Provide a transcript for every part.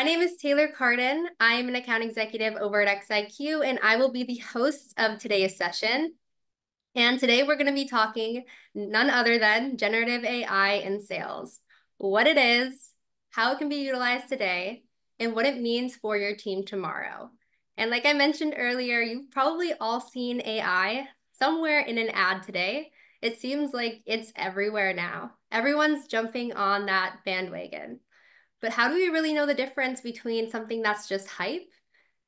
My name is Taylor Carden. I'm an account executive over at XIQ, and I will be the host of today's session. And today we're going to be talking none other than generative AI in sales, what it is, how it can be utilized today, and what it means for your team tomorrow. And like I mentioned earlier, you've probably all seen AI somewhere in an ad today. It seems like it's everywhere now. Everyone's jumping on that bandwagon. But how do we really know the difference between something that's just hype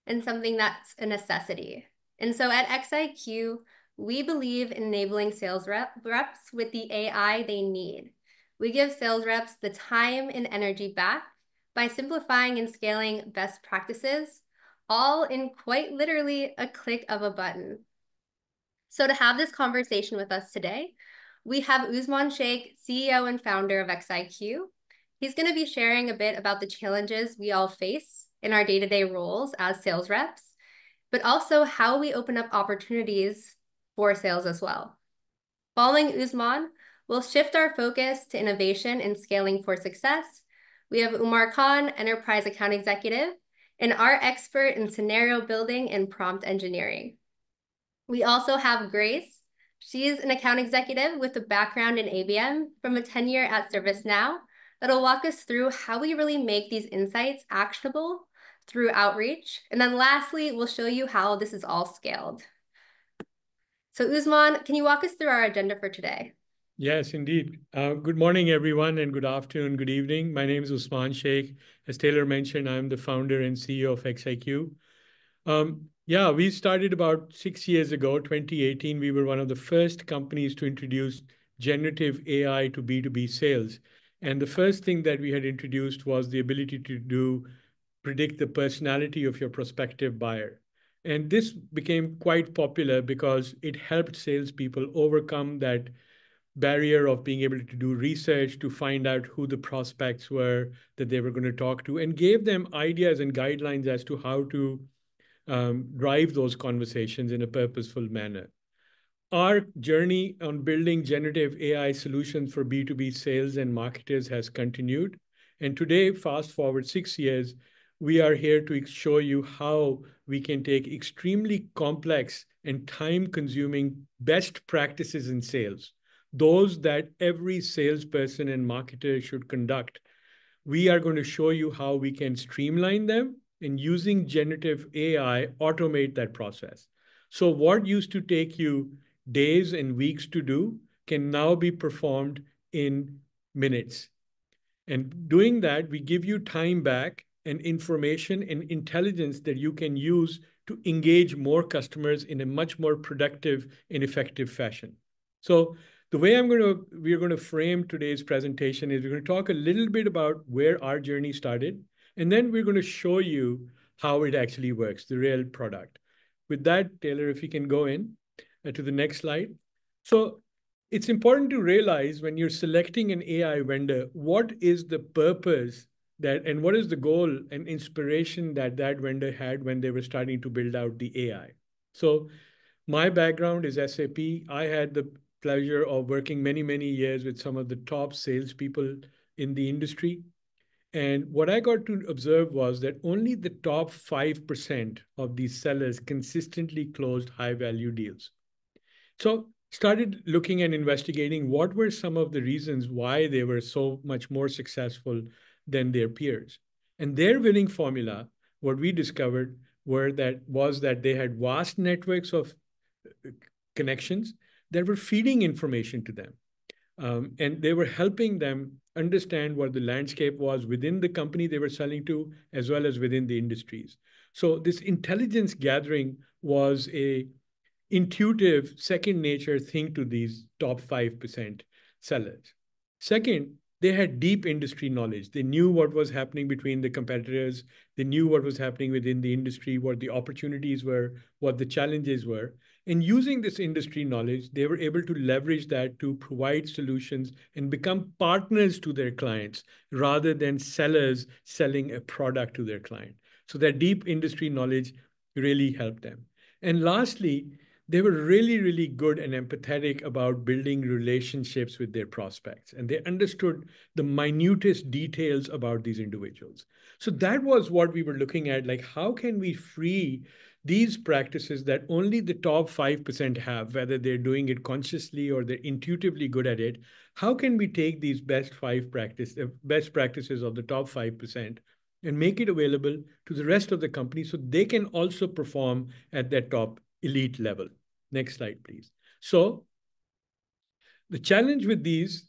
and something that's a necessity? And so at XIQ, we believe in enabling sales reps with the AI they need. We give sales reps the time and energy back by simplifying and scaling best practices, all in quite literally a click of a button. So to have this conversation with us today, we have Usman Sheikh, CEO and founder of XIQ. He's going to be sharing a bit about the challenges we all face in our day-to-day roles as sales reps, but also how we open up opportunities for sales as well. Following Usman, we'll shift our focus to innovation and scaling for success. We have Umar Khan, Enterprise Account Executive, and our expert in scenario building and prompt engineering. We also have Grace. She is an account executive with a background in ABM from a tenure at ServiceNow that'll walk us through how we really make these insights actionable through outreach. And then lastly, we'll show you how this is all scaled. So Usman, can you walk us through our agenda for today? Yes, indeed. Good morning, everyone, and good afternoon, good evening. My name is Usman Sheikh. As Taylor mentioned, I'm the founder and CEO of XIQ. We started about 6 years ago, 2018. We were one of the first companies to introduce generative AI to B2B sales. And the first thing that we had introduced was the ability to predict the personality of your prospective buyer. And this became quite popular because it helped salespeople overcome that barrier of being able to do research to find out who the prospects were that they were going to talk to, and gave them ideas and guidelines as to how to drive those conversations in a purposeful manner. Our journey on building generative AI solutions for B2B sales and marketers has continued. And today, fast forward 6 years, we are here to show you how we can take extremely complex and time-consuming best practices in sales, those that every salesperson and marketer should conduct. We are going to show you how we can streamline them and using generative AI, automate that process. So what used to take you days and weeks to do can now be performed in minutes. And doing that, we give you time back and information and intelligence that you can use to engage more customers in a much more productive and effective fashion. So the way we're going to frame today's presentation is we're going to talk a little bit about where our journey started, and then we're going to show you how it actually works, the real product. With that, Taylor, if you can go in to the next slide. So it's important to realize when you're selecting an AI vendor, what is the purpose and what is the goal and inspiration that vendor had when they were starting to build out the AI. So my background is SAP. I had the pleasure of working many, many years with some of the top salespeople in the industry. And what I got to observe was that only the top 5% of these sellers consistently closed high-value deals. So started looking and investigating what were some of the reasons why they were so much more successful than their peers. And their winning formula, what we discovered, was that they had vast networks of connections that were feeding information to them. And they were helping them understand what the landscape was within the company they were selling to, as well as within the industries. So this intelligence gathering was a intuitive, second nature thing to these top 5% sellers. Second, they had deep industry knowledge. They knew what was happening between the competitors. They knew what was happening within the industry, what the opportunities were, what the challenges were. And using this industry knowledge, they were able to leverage that to provide solutions and become partners to their clients rather than sellers selling a product to their client. So that deep industry knowledge really helped them. And lastly, they were really, really good and empathetic about building relationships with their prospects. And they understood the minutest details about these individuals. So that was what we were looking at. Like, how can we free these practices that only the top 5% have, whether they're doing it consciously or they're intuitively good at it? How can we take these best practices of the top 5% and make it available to the rest of the company so they can also perform at that top elite level? Next slide, please. So the challenge with these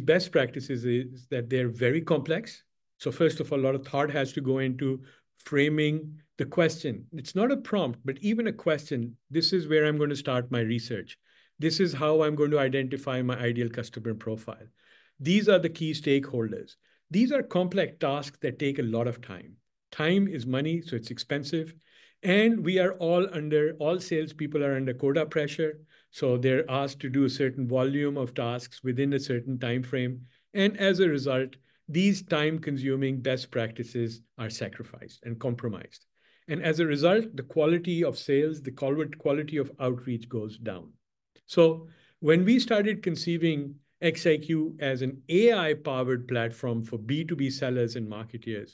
best practices is that they're very complex. So first of all, a lot of thought has to go into framing the question. It's not a prompt, but even a question. This is where I'm going to start my research. This is how I'm going to identify my ideal customer profile. These are the key stakeholders. These are complex tasks that take a lot of time. Time is money, so it's expensive. And we are all salespeople are under quota pressure. So they're asked to do a certain volume of tasks within a certain time frame. And as a result, these time-consuming best practices are sacrificed and compromised. And as a result, the quality of sales, the quality of outreach goes down. So when we started conceiving XIQ as an AI-powered platform for B2B sellers and marketeers,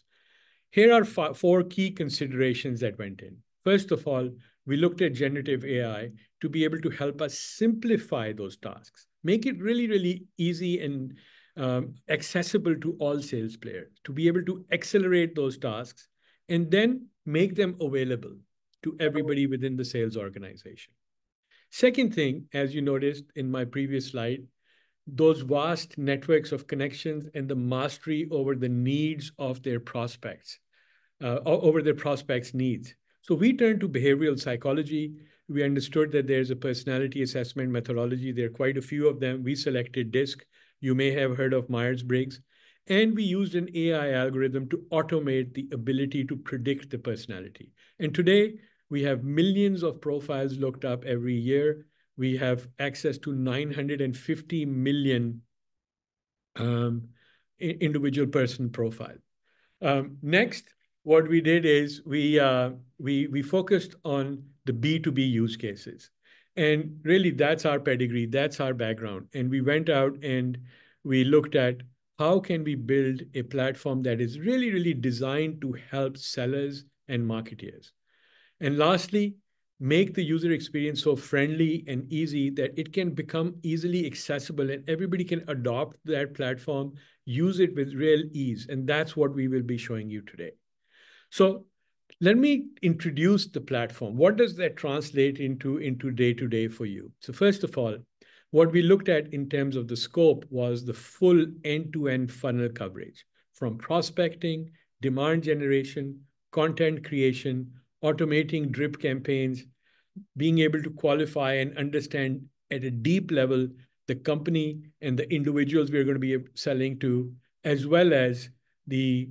here are four key considerations that went in. First of all, we looked at generative AI to be able to help us simplify those tasks, make it really, really easy and accessible to all sales players, to be able to accelerate those tasks and then make them available to everybody within the sales organization. Second thing, as you noticed in my previous slide, those vast networks of connections and the mastery over the needs of their prospects, over their prospects' needs. So we turned to behavioral psychology. We understood that there's a personality assessment methodology. There are quite a few of them. We selected DISC. You may have heard of Myers-Briggs. And we used an AI algorithm to automate the ability to predict the personality. And today, we have millions of profiles looked up every year. We have access to 950 million individual person profile. Next, what we did is we focused on the B2B use cases. And really, that's our pedigree, that's our background. And we went out and we looked at how can we build a platform that is really, really designed to help sellers and marketeers. And lastly, make the user experience so friendly and easy that it can become easily accessible and everybody can adopt that platform, use it with real ease. And that's what we will be showing you today. So let me introduce the platform. What does that translate into day-to-day for you? So first of all, what we looked at in terms of the scope was the full end-to-end funnel coverage, from prospecting, demand generation, content creation, automating drip campaigns, being able to qualify and understand at a deep level the company and the individuals we're going to be selling to, as well as the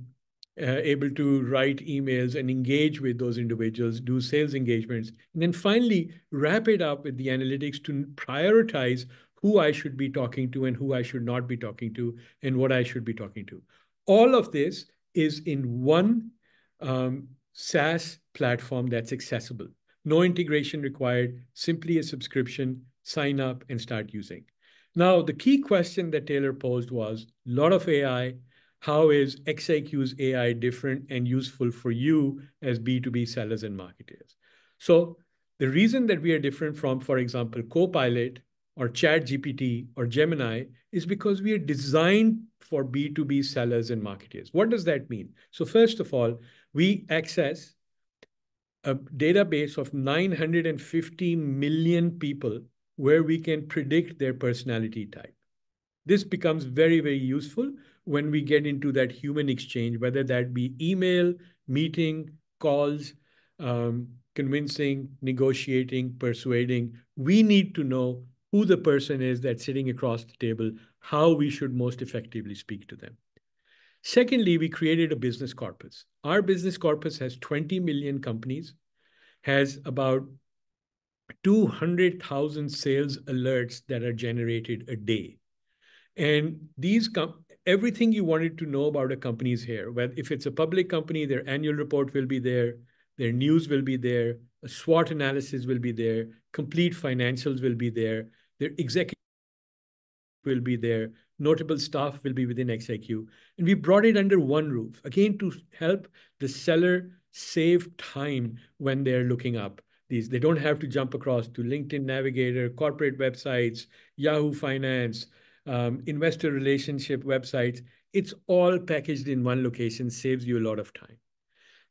able to write emails and engage with those individuals, do sales engagements, and then finally wrap it up with the analytics to prioritize who I should be talking to and who I should not be talking to and what I should be talking to. All of this is in one SaaS platform that's accessible. No integration required, simply a subscription, sign up and start using. Now, the key question that Taylor posed was a lot of AI. How is XIQ's AI different and useful for you as B2B sellers and marketers? So the reason that we are different from, for example, Copilot or ChatGPT or Gemini is because we are designed for B2B sellers and marketers. What does that mean? So first of all, we access a database of 950 million people where we can predict their personality type. This becomes very, very useful when we get into that human exchange, whether that be email, meeting, calls, convincing, negotiating, persuading. We need to know who the person is that's sitting across the table, how we should most effectively speak to them. Secondly, we created a business corpus. Our business corpus has 20 million companies, has about 200,000 sales alerts that are generated a day. And everything you wanted to know about a company is here. Well, if it's a public company, their annual report will be there. their news will be there, a SWOT analysis will be there, complete financials will be there, their executive will be there, notable staff will be within XIQ. And we brought it under one roof, again, to help the seller save time when they're looking up these. They don't have to jump across to LinkedIn Navigator, corporate websites, Yahoo Finance, investor relationship websites. It's all packaged in one location, saves you a lot of time.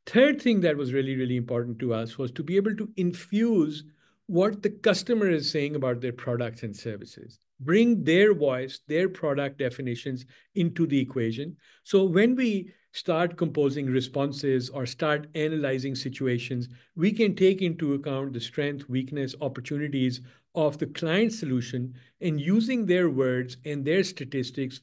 Third thing that was really, really important to us was to be able to infuse what the customer is saying about their products and services. Bring their voice, their product definitions into the equation. So when we start composing responses or start analyzing situations, we can take into account the strength, weakness, opportunities of the client solution, and using their words and their statistics,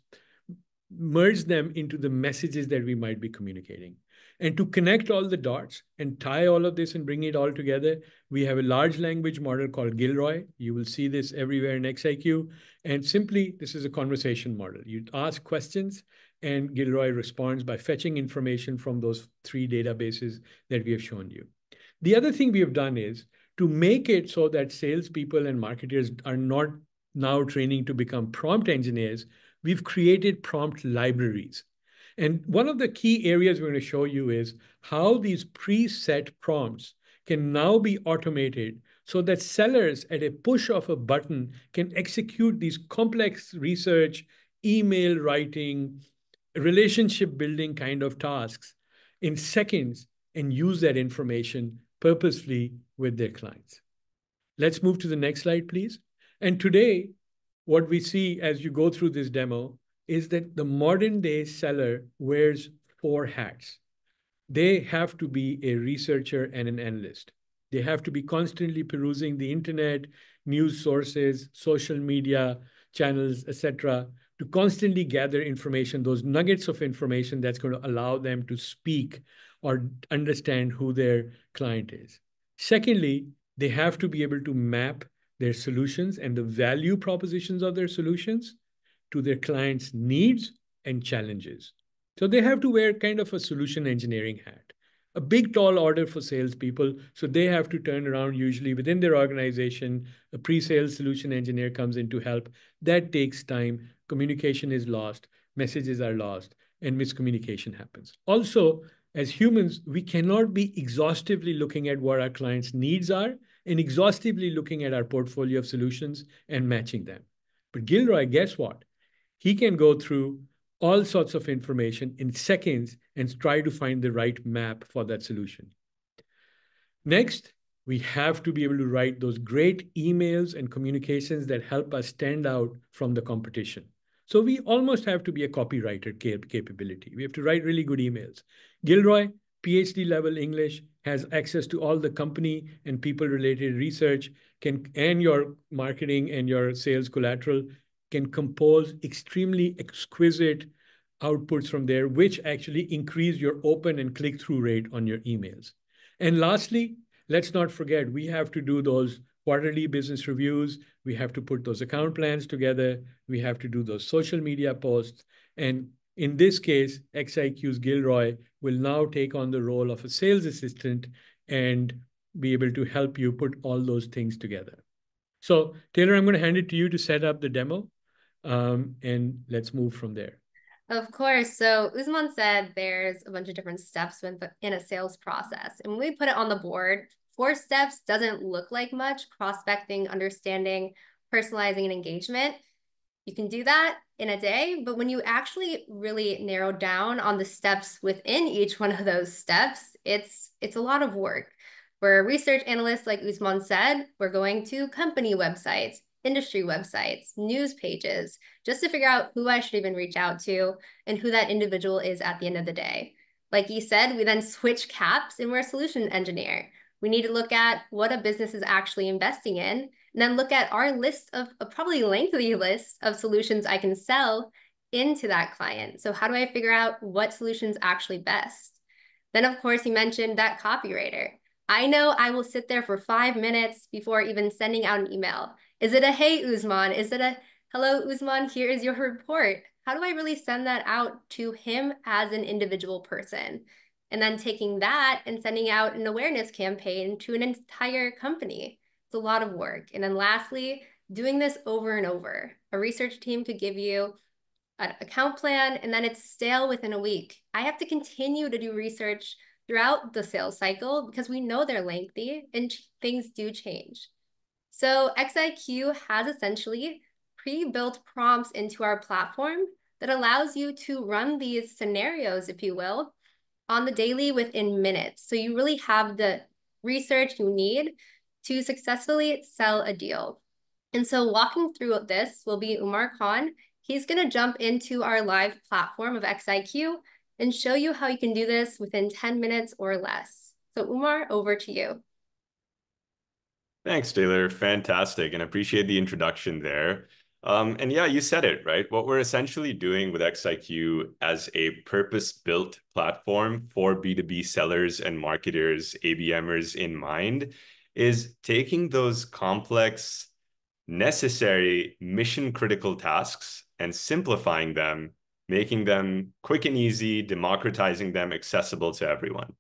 merge them into the messages that we might be communicating. And to connect all the dots and tie all of this and bring it all together, we have a large language model called Gilroy. You will see this everywhere in XIQ. And simply, this is a conversation model. You ask questions, and Gilroy responds by fetching information from those three databases that we have shown you. The other thing we have done is to make it so that salespeople and marketers are not now training to become prompt engineers. We've created prompt libraries. And one of the key areas we're going to show you is how these preset prompts can now be automated so that sellers at a push of a button can execute these complex research, email writing, relationship building kind of tasks in seconds and use that information purposefully with their clients. Let's move to the next slide, please. And today, what we see as you go through this demo is that the modern day seller wears four hats. They have to be a researcher and an analyst. They have to be constantly perusing the internet, news sources, social media channels, etc., to constantly gather information, those nuggets of information that's going to allow them to speak or understand who their client is. Secondly, they have to be able to map their solutions and the value propositions of their solutions to their clients' needs and challenges. So they have to wear kind of a solution engineering hat, a big, tall order for salespeople. So they have to turn around usually within their organization. A pre-sales solution engineer comes in to help. That takes time. Communication is lost, messages are lost, and miscommunication happens. Also, as humans, we cannot be exhaustively looking at what our clients' needs are and exhaustively looking at our portfolio of solutions and matching them. But Gilroy, guess what? He can go through all sorts of information in seconds and try to find the right map for that solution. Next, we have to be able to write those great emails and communications that help us stand out from the competition. So we almost have to be a copywriter capability. We have to write really good emails. Gilroy, PhD level English, has access to all the company and people related research, and your marketing and your sales collateral, can compose extremely exquisite outputs from there, which actually increase your open and click-through rate on your emails. And lastly, let's not forget, we have to do those quarterly business reviews. We have to put those account plans together. We have to do those social media posts. And in this case, XIQ's Gilroy will now take on the role of a sales assistant and be able to help you put all those things together. So Taylor, I'm going to hand it to you to set up the demo. And let's move from there. Of course. So Usman said there's a bunch of different steps in a sales process. And when we put it on the board, 4 steps doesn't look like much: prospecting, understanding, personalizing, and engagement. You can do that in a day, but when you actually really narrow down on the steps within each one of those steps, it's a lot of work. For research analysts, like Usman said, we're going to company websites, industry websites, news pages, just to figure out who I should even reach out to and who that individual is at the end of the day. Like you said, we then switch caps and we're a solution engineer. We need to look at what a business is actually investing in, and then look at our list of a probably lengthy list of solutions I can sell into that client. So how do I figure out what solution's actually best? Then, of course, you mentioned that copywriter. I know I will sit there for 5 minutes before even sending out an email. Is it a, hey, Usman? Is it a, hello, Usman, here is your report? How do I really send that out to him as an individual person? and then taking that and sending out an awareness campaign to an entire company. It's a lot of work. And then lastly, doing this over and over. A research team could give you an account plan, and then it's stale within a week. I have to continue to do research throughout the sales cycle because we know they're lengthy and things do change. So XIQ has essentially pre-built prompts into our platform that allows you to run these scenarios, if you will, on the daily within minutes. So you really have the research you need to successfully sell a deal. And so walking through this will be Umar Khan. He's going to jump into our live platform of XIQ and show you how you can do this within 10 minutes or less. So Umar, over to you. Thanks, Taylor. Fantastic. And appreciate the introduction there. And yeah, you said it, right? What we're essentially doing with XIQ as a purpose-built platform for B2B sellers and marketers, ABMers in mind, is taking those complex, necessary, mission-critical tasks and simplifying them, making them quick and easy, democratizing them accessible to everyone,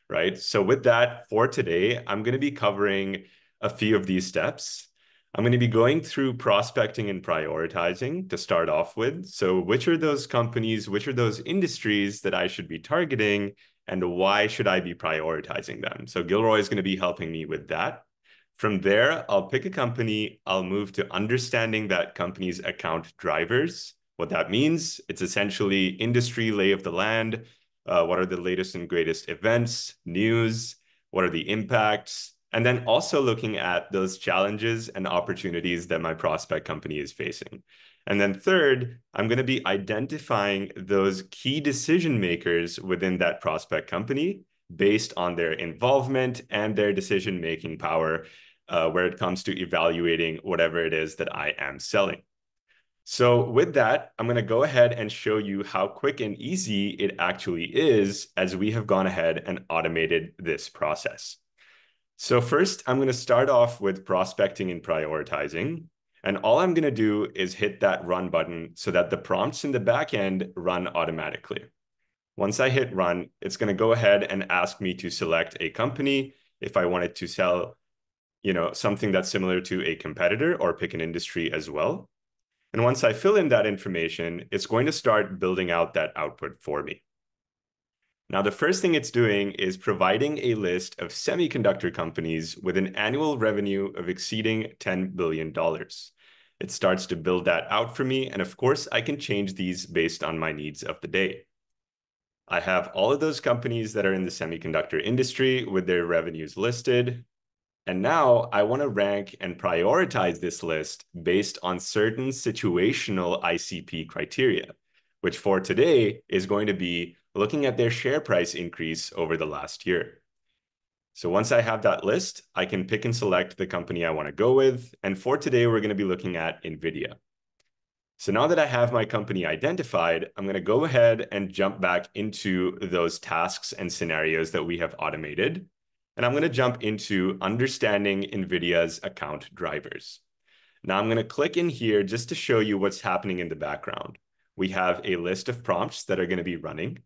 right? So with that, for today, I'm going to be covering a few of these steps. I'm going to be going through prospecting and prioritizing to start off with. So which are those companies, which are those industries that I should be targeting, and why should I be prioritizing them? So Gilroy is going to be helping me with that. From there, I'll pick a company. I'll move to understanding that company's account drivers. What that means, it's essentially industry lay of the land. What are the latest and greatest events, news? What are the impacts? And then also looking at those challenges and opportunities that my prospect company is facing. And then third, I'm going to be identifying those key decision makers within that prospect company based on their involvement and their decision-making power where it comes to evaluating whatever it is that I am selling. So with that, I'm going to go ahead and show you how quick and easy it actually is as we have gone ahead and automated this process. So first, I'm going to start off with prospecting and prioritizing. And all I'm going to do is hit that run button so that the prompts in the back end run automatically. Once I hit run, it's going to go ahead and ask me to select a company if I wanted to sell, something that's similar to a competitor, or pick an industry as well. And once I fill in that information, it's going to start building out that output for me. Now, the first thing it's doing is providing a list of semiconductor companies with an annual revenue of exceeding $10 billion. It starts to build that out for me. And of course, I can change these based on my needs of the day. I have all of those companies that are in the semiconductor industry with their revenues listed. And now I want to rank and prioritize this list based on certain situational ICP criteria, which for today is going to be looking at their share price increase over the last year. So once I have that list, I can pick and select the company I want to go with. And for today, we're going to be looking at NVIDIA. So now that I have my company identified, I'm going to go ahead and jump back into those tasks and scenarios that we have automated. And I'm going to jump into understanding NVIDIA's account drivers. Now I'm going to click in here just to show you what's happening in the background. We have a list of prompts that are going to be running.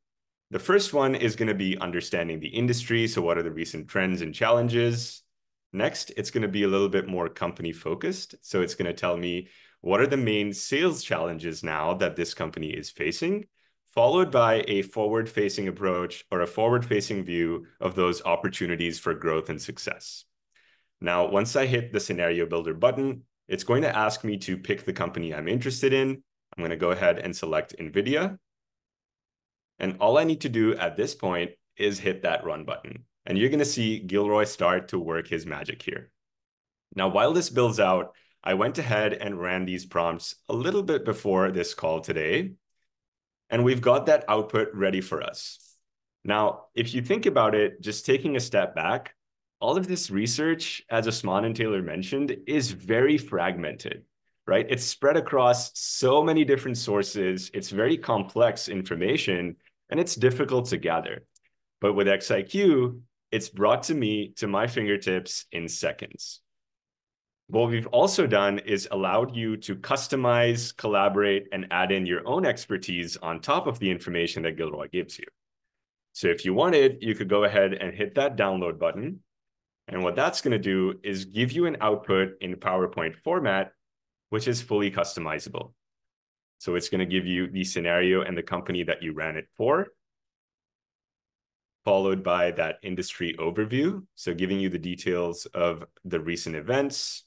The first one is going to be understanding the industry. So what are the recent trends and challenges? Next, it's going to be a little bit more company focused. So it's going to tell me what are the main sales challenges now that this company is facing, followed by a forward-facing approach or a forward-facing view of those opportunities for growth and success. Now, once I hit the scenario builder button, it's going to ask me to pick the company I'm interested in. I'm going to go ahead and select NVIDIA. And all I need to do at this point is hit that run button. And you're going to see Gilroy start to work his magic here. Now, while this builds out, I went ahead and ran these prompts a little bit before this call today. And we've got that output ready for us. Now, if you think about it, just taking a step back, all of this research, as Usman and Taylor mentioned, is very fragmented, right? It's spread across so many different sources. It's very complex information, and it's difficult to gather. But with XIQ, it's brought to me, to my fingertips in seconds. What we've also done is allowed you to customize, collaborate, and add in your own expertise on top of the information that Gilroy gives you. So if you wanted, you could go ahead and hit that download button. And what that's going to do is give you an output in PowerPoint format, which is fully customizable. So it's going to give you the scenario and the company that you ran it for, followed by that industry overview. So giving you the details of the recent events.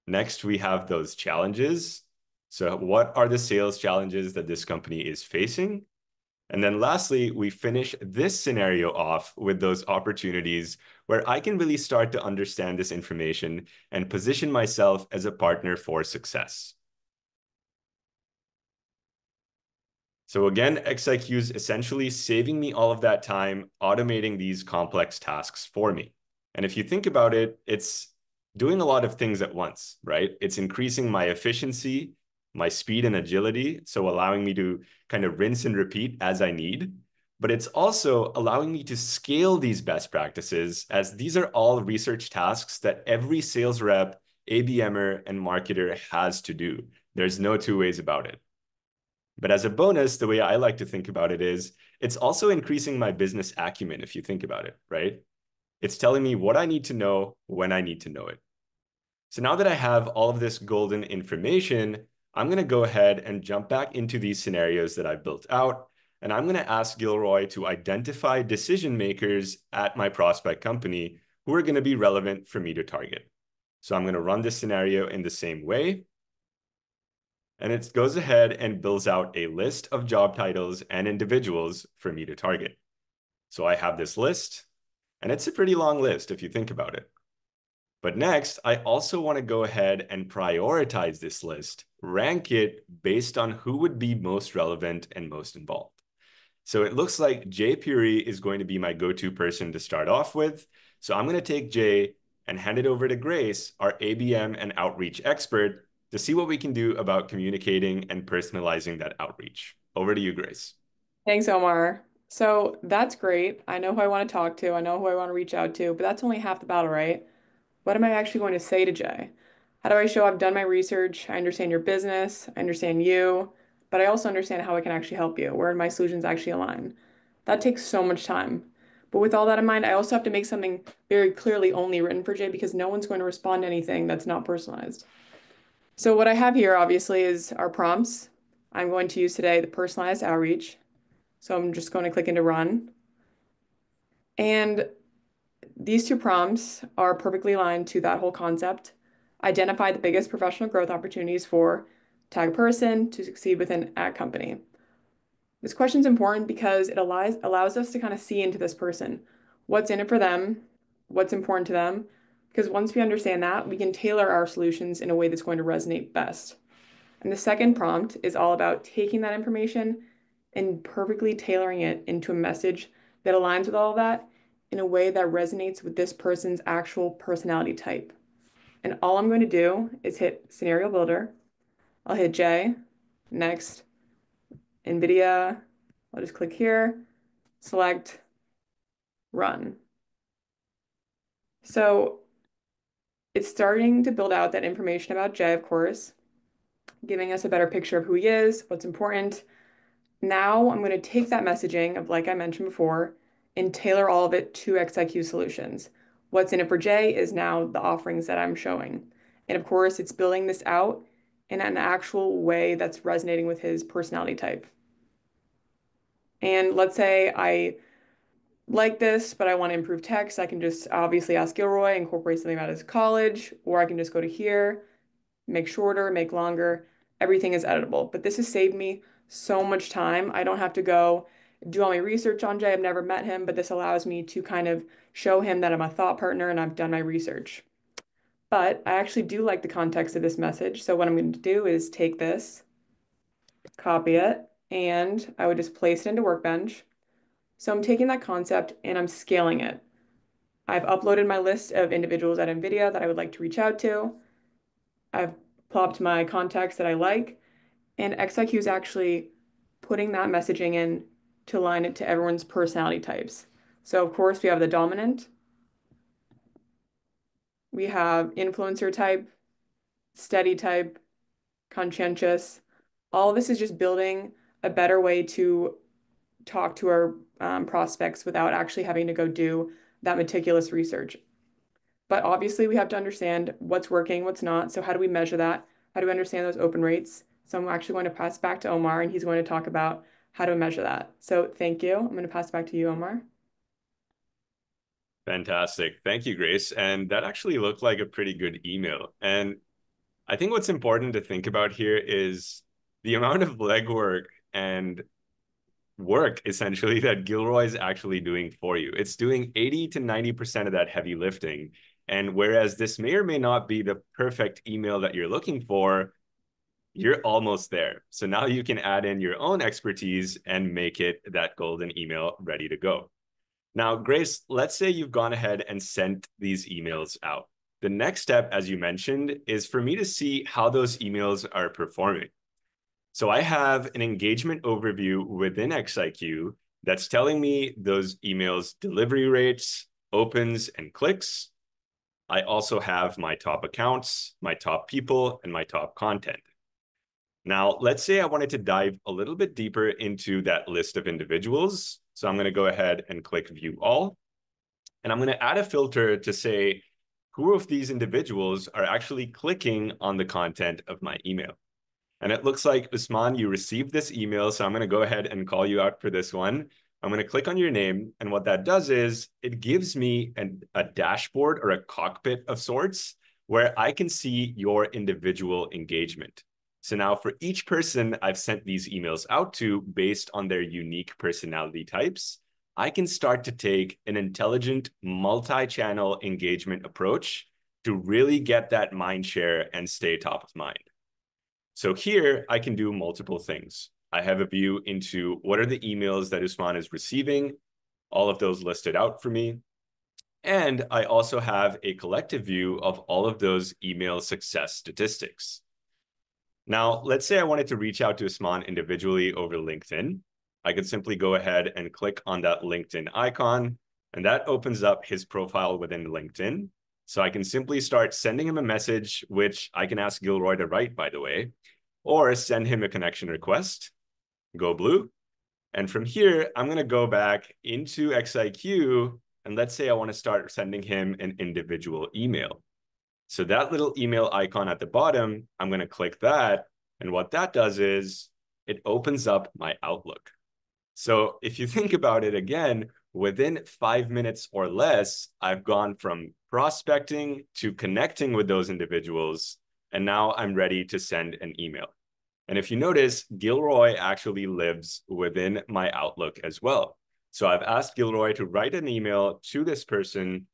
Next, we have those challenges. So what are the sales challenges that this company is facing? And then lastly, we finish this scenario off with those opportunities where I can really start to understand this information and position myself as a partner for success. So again, XIQ is essentially saving me all of that time, automating these complex tasks for me. And if you think about it, it's doing a lot of things at once, right? It's increasing my efficiency, my speed and agility, so allowing me to kind of rinse and repeat as I need. But it's also allowing me to scale these best practices, as these are all research tasks that every sales rep, ABMer, and marketer has to do. There's no two ways about it. But as a bonus, the way I like to think about it is it's also increasing my business acumen, if you think about it, right? It's telling me what I need to know when I need to know it. So now that I have all of this golden information, I'm going to go ahead and jump back into these scenarios that I've built out. And I'm going to ask Gilroy to identify decision makers at my prospect company who are going to be relevant for me to target. So I'm going to run this scenario in the same way. And it goes ahead and builds out a list of job titles and individuals for me to target. So I have this list, and it's a pretty long list if you think about it. But next, I also want to go ahead and prioritize this list, rank it based on who would be most relevant and most involved. So it looks like Jay Puri is going to be my go-to person to start off with. So I'm going to take Jay and hand it over to Grace, our ABM and outreach expert, to see what we can do about communicating and personalizing that outreach. Over to you, Grace. Thanks, Omar. So that's great. I know who I want to talk to. I know who I want to reach out to, but that's only half the battle, right? What am I actually going to say to Jay? How do I show I've done my research? I understand your business. I understand you, but I also understand how I can actually help you, where my solutions actually align. That takes so much time. But with all that in mind, I also have to make something very clearly only written for Jay because no one's going to respond to anything that's not personalized. So what I have here obviously is our prompts. I'm going to use today the personalized outreach. So I'm just going to click into run. And these two prompts are perfectly aligned to that whole concept. Identify the biggest professional growth opportunities for tag person to succeed within at company. This question is important because it allows us to kind of see into this person. What's in it for them? What's important to them? Because once we understand that, we can tailor our solutions in a way that's going to resonate best. And the second prompt is all about taking that information and perfectly tailoring it into a message that aligns with all of that in a way that resonates with this person's actual personality type. And all I'm going to do is hit Scenario Builder. I'll hit J, next, NVIDIA. I'll just click here, select Run. So it's starting to build out that information about Jay, of course, giving us a better picture of who he is, what's important. Now I'm going to take that messaging of, like I mentioned before, and tailor all of it to XIQ solutions. What's in it for Jay is now the offerings that I'm showing. And of course, it's building this out in an actual way that's resonating with his personality type. And let's say I like this, but I want to improve text. I can just obviously ask Gilroy, incorporate something about his college, or I can just go to here, make shorter, make longer. Everything is editable. But this has saved me so much time. I don't have to go do all my research on Jay. I've never met him, but this allows me to kind of show him that I'm a thought partner and I've done my research. But I actually do like the context of this message. So what I'm going to do is take this, copy it, and I would just place it into Workbench. So I'm taking that concept and I'm scaling it. I've uploaded my list of individuals at NVIDIA that I would like to reach out to. I've plopped my contacts that I like, and XIQ is actually putting that messaging in to align it to everyone's personality types. So of course we have the dominant, we have influencer type, steady type, conscientious. All of this is just building a better way to talk to our prospects without actually having to go do that meticulous research. But obviously, we have to understand what's working, what's not. So how do we measure that? How do we understand those open rates? So I'm actually going to pass back to Omar, and he's going to talk about how to measure that. So thank you. I'm going to pass back to you, Omar. Fantastic. Thank you, Grace. And that actually looked like a pretty good email. And I think what's important to think about here is the amount of legwork and work essentially that Gilroy is actually doing for you. It's doing 80 to 90% of that heavy lifting. And whereas this may or may not be the perfect email that you're looking for, you're almost there. So now you can add in your own expertise and make it that golden email ready to go. Now, Grace, let's say you've gone ahead and sent these emails out. The next step, as you mentioned, is for me to see how those emails are performing. So I have an engagement overview within XIQ that's telling me those emails' delivery rates, opens, and clicks. I also have my top accounts, my top people, and my top content. Now, let's say I wanted to dive a little bit deeper into that list of individuals. So I'm going to go ahead and click View All. And I'm going to add a filter to say, who of these individuals are actually clicking on the content of my email? And it looks like, Usman, you received this email. So I'm going to go ahead and call you out for this one. I'm going to click on your name. And what that does is it gives me a dashboard or a cockpit of sorts where I can see your individual engagement. So now for each person I've sent these emails out to based on their unique personality types, I can start to take an intelligent multi-channel engagement approach to really get that mind share and stay top of mind. So here I can do multiple things. I have a view into what are the emails that Usman is receiving, all of those listed out for me. And I also have a collective view of all of those email success statistics. Now, let's say I wanted to reach out to Usman individually over LinkedIn. I could simply go ahead and click on that LinkedIn icon, and that opens up his profile within LinkedIn. So I can simply start sending him a message, which I can ask Gilroy to write, by the way, or send him a connection request, go blue. And from here, I'm going to go back into XIQ, and let's say I want to start sending him an individual email. So that little email icon at the bottom, I'm going to click that. And what that does is it opens up my Outlook. So if you think about it again, within 5 minutes or less, I've gone from prospecting to connecting with those individuals. And now I'm ready to send an email. And if you notice, Gilroy actually lives within my Outlook as well. So I've asked Gilroy to write an email to this person.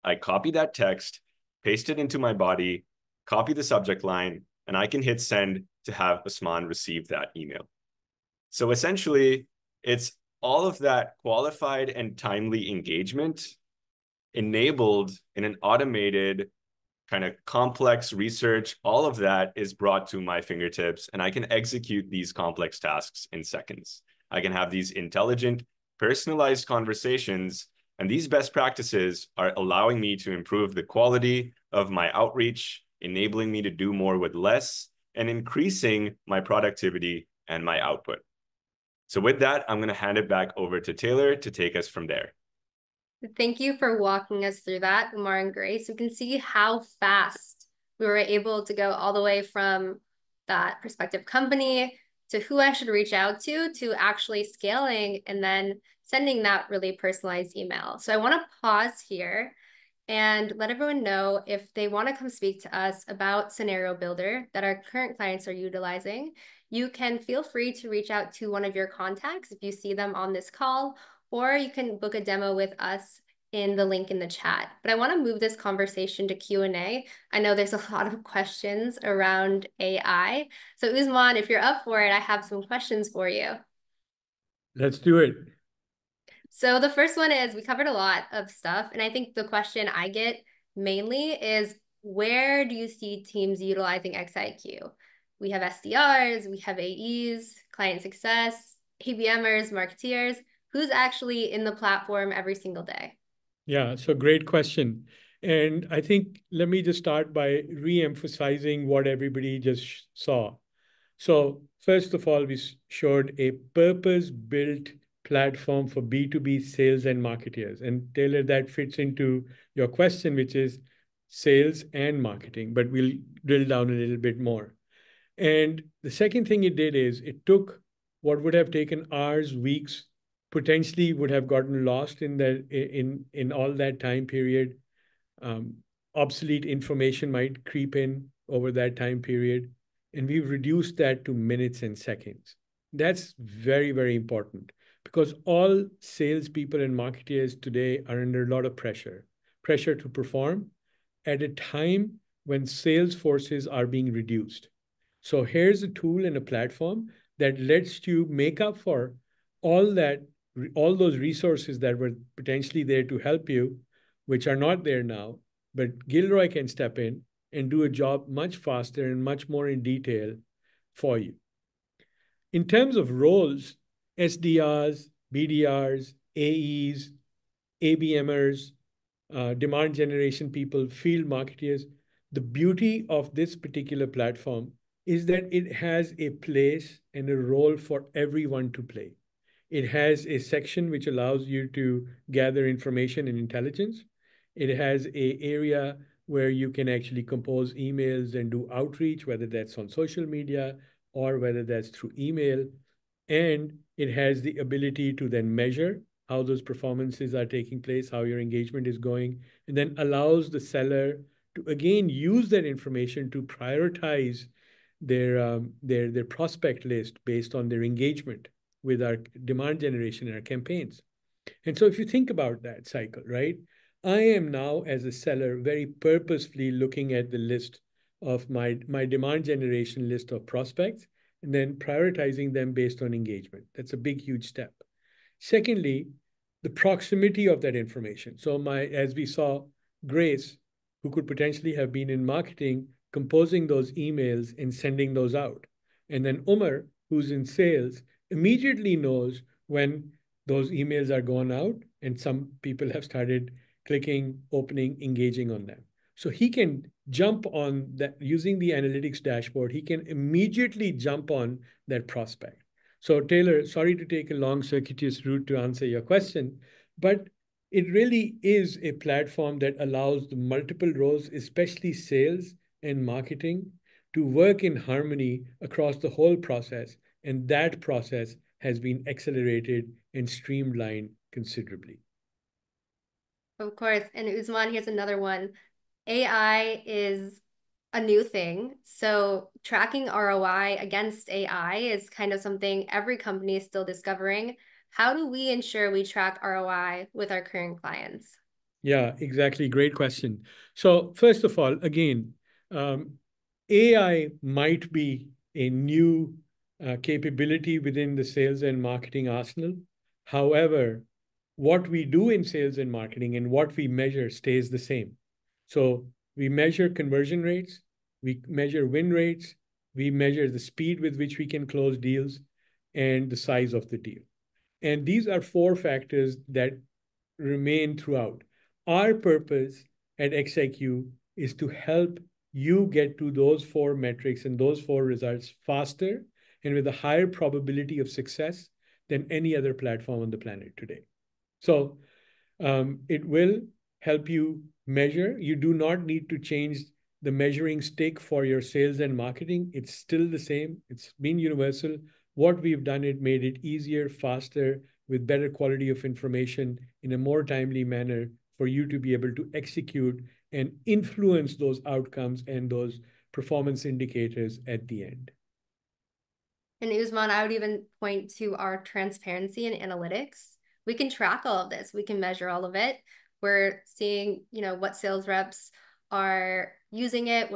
I copy that text, paste it into my body, copy the subject line, and I can hit send to have Usman receive that email. So essentially, it's all of that qualified and timely engagement enabled in an automated kind of complex research. All of that is brought to my fingertips, and I can execute these complex tasks in seconds. I can have these intelligent, personalized conversations. And these best practices are allowing me to improve the quality of my outreach, enabling me to do more with less, and increasing my productivity and my output. So with that, I'm going to hand it back over to Taylor to take us from there. Thank you for walking us through that, Umar and Grace. You can see how fast we were able to go all the way from that prospective company to who I should reach out to actually scaling and then sending that really personalized email. So I want to pause here and let everyone know if they want to come speak to us about Scenario Builder that our current clients are utilizing. You can feel free to reach out to one of your contacts if you see them on this call, or you can book a demo with us in the link in the chat. But I want to move this conversation to Q&A. I know there's a lot of questions around AI. So Usman, if you're up for it, I have some questions for you. Let's do it. So the first one is, we covered a lot of stuff, and I think the question I get mainly is, where do you see teams utilizing XIQ? We have SDRs, we have AEs, client success, ABMers, marketeers. Who's actually in the platform every single day? Yeah, so great question. And I think let me just start by re-emphasizing what everybody just saw. So first of all, we showed a purpose-built platform for B2B sales and marketers. And Taylor, that fits into your question, which is sales and marketing, but we'll drill down a little bit more. And the second thing it did is it took what would have taken hours, weeks, potentially would have gotten lost in all that time period. Obsolete information might creep in over that time period, and we've reduced that to minutes and seconds. That's very, very important because all salespeople and marketers today are under a lot of pressure to perform at a time when sales forces are being reduced. So here's a tool and a platform that lets you make up for all those resources that were potentially there to help you, which are not there now. But Gilroy can step in and do a job much faster and much more in detail for you. In terms of roles, SDRs, BDRs, AEs, ABMers, demand generation people, field marketers, the beauty of this particular platform is that it has a place and a role for everyone to play. It has a section which allows you to gather information and intelligence. It has an area where you can actually compose emails and do outreach, whether that's on social media or whether that's through email. And it has the ability to then measure how those performances are taking place, how your engagement is going, and then allows the seller to, again, use that information to prioritize their prospect list based on their engagement with our demand generation and our campaigns. And so if you think about that cycle, right, I am now as a seller very purposefully looking at the list of my demand generation list of prospects and then prioritizing them based on engagement. That's a big, huge step. Secondly, the proximity of that information. So as we saw, Grace, who could potentially have been in marketing, composing those emails and sending those out. And then Umar, who's in sales, immediately knows when those emails are gone out and some people have started clicking, opening, engaging on them. So he can jump on that using the analytics dashboard. He can immediately jump on that prospect. So Taylor, sorry to take a long circuitous route to answer your question, but it really is a platform that allows the multiple roles, especially sales and marketing, to work in harmony across the whole process. And that process has been accelerated and streamlined considerably. Of course. And Usman, here's another one. AI is a new thing. So tracking ROI against AI is kind of something every company is still discovering. How do we ensure we track ROI with our current clients? Yeah, exactly. Great question. So first of all, again, AI might be a new capability within the sales and marketing arsenal. However, what we do in sales and marketing and what we measure stays the same. So we measure conversion rates, we measure win rates, we measure the speed with which we can close deals, and the size of the deal. And these are 4 factors that remain throughout. Our purpose at XIQ is to help you get to those 4 metrics and those 4 results faster and with a higher probability of success than any other platform on the planet today. So it will help you measure. You do not need to change the measuring stick for your sales and marketing. It's still the same. It's been universal. What we've done, it made it easier, faster, with better quality of information in a more timely manner for you to be able to execute and influence those outcomes and those performance indicators at the end. And Usman, I would even point to our transparency and analytics. We can track all of this. We can measure all of it. We're seeing, what sales reps are using it,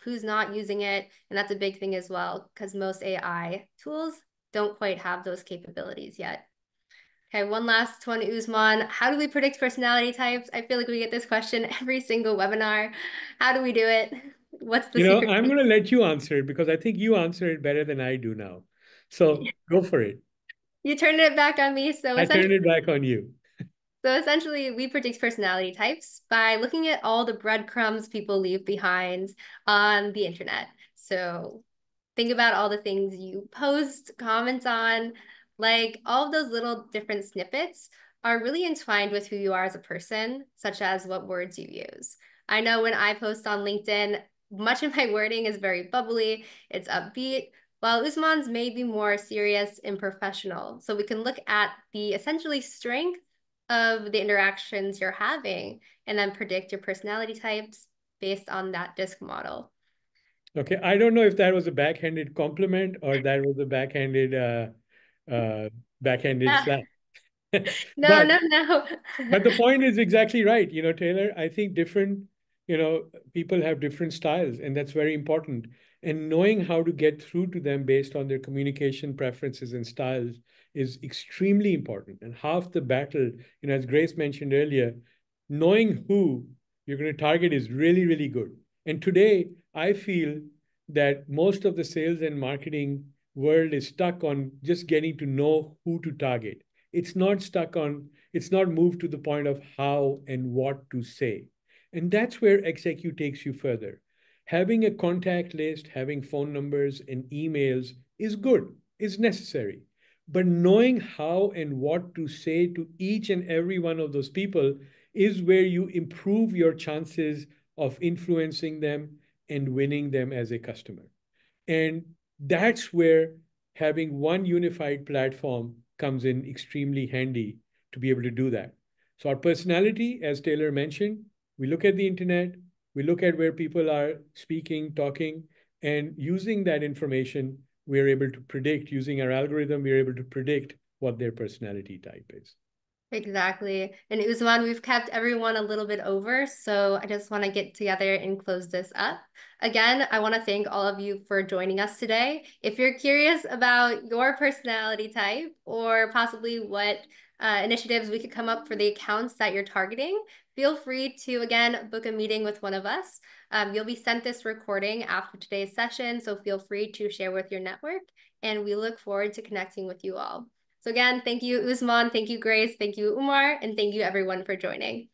who's not using it. And that's a big thing as well, because most AI tools don't quite have those capabilities yet. Okay, one last one, Usman. How do we predict personality types? I feel like we get this question every single webinar. How do we do it? What's the secret? I'm going to let you answer it because I think you answer it better than I do now. So go for it. You turned it back on me. I turned it back on you. So essentially, we predict personality types by looking at all the breadcrumbs people leave behind on the internet. So think about all the things you post, comment on, Like all of those little different snippets are really entwined with who you are as a person, such as what words you use. I know when I post on LinkedIn, much of my wording is very bubbly, it's upbeat, while Usman's may be more serious and professional. So we can look at the essentially strength of the interactions you're having and then predict your personality types based on that disc model. Okay, I don't know if that was a backhanded compliment or that was a backhanded Yeah. slap. No, But no. But the point is exactly right. Taylor, I think people have different styles, and that's very important. And knowing how to get through to them based on their communication preferences and styles is extremely important. And half the battle, as Grace mentioned earlier, knowing who you're going to target is really, really good. And today, I feel that most of the sales and marketing world is stuck on just getting to know who to target. It's not moved to the point of how and what to say. And that's where XIQ takes you further. Having a contact list, having phone numbers and emails is good, is necessary. But knowing how and what to say to each and every one of those people is where you improve your chances of influencing them and winning them as a customer. And that's where having one unified platform comes in extremely handy to be able to do that. So our personality, as Taylor mentioned, we look at the internet, we look at where people are speaking, talking, and using that information, we're able to predict, using our algorithm, we're able to predict what their personality type is. Exactly. And Usman, we've kept everyone a little bit over, so I just want to get together and close this up. Again, I want to thank all of you for joining us today. If you're curious about your personality type or possibly what initiatives we could come up for the accounts that you're targeting, feel free to, again, book a meeting with one of us. You'll be sent this recording after today's session, so feel free to share with your network, and we look forward to connecting with you all. So again, thank you, Usman. Thank you, Grace. Thank you, Umar. And thank you, everyone, for joining.